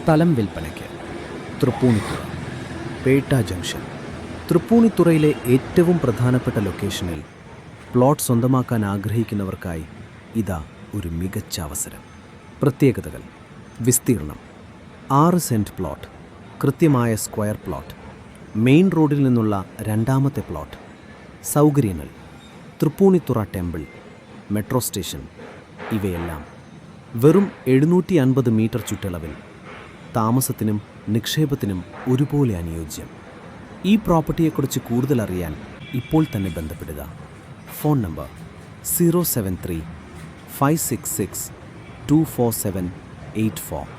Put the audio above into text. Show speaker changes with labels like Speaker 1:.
Speaker 1: സ്ഥലം വിൽപ്പനയ്ക്ക്. തൃപ്പൂണിത്തുറ, പേട്ട ജംഗ്ഷൻ. തൃപ്പൂണിത്തുറയിലെ ഏറ്റവും പ്രധാനപ്പെട്ട ലൊക്കേഷനിൽ പ്ലോട്ട് സ്വന്തമാക്കാൻ ആഗ്രഹിക്കുന്നവർക്കായി ഇതാ ഒരു മികച്ച അവസരം. പ്രത്യേകതകൾ: വിസ്തീർണം 6 സെൻറ്റ് പ്ലോട്ട്, കൃത്യമായ സ്ക്വയർ പ്ലോട്ട്, മെയിൻ റോഡിൽ നിന്നുള്ള രണ്ടാമത്തെ പ്ലോട്ട്. സൗകര്യങ്ങൾ: തൃപ്പൂണിത്തുറ ടെമ്പിൾ, മെട്രോ സ്റ്റേഷൻ. ഇവയെല്ലാം വെറും 750 മീറ്റർ ചുറ്റളവിൽ. താമസത്തിനും നിക്ഷേപത്തിനും ഒരുപോലെ അനുയോജ്യം. ഈ പ്രോപ്പർട്ടിയെക്കുറിച്ച് കൂടുതൽ അറിയാൻ ഇപ്പോൾ തന്നെ ബന്ധപ്പെടുക. Phone number 073 566 24784.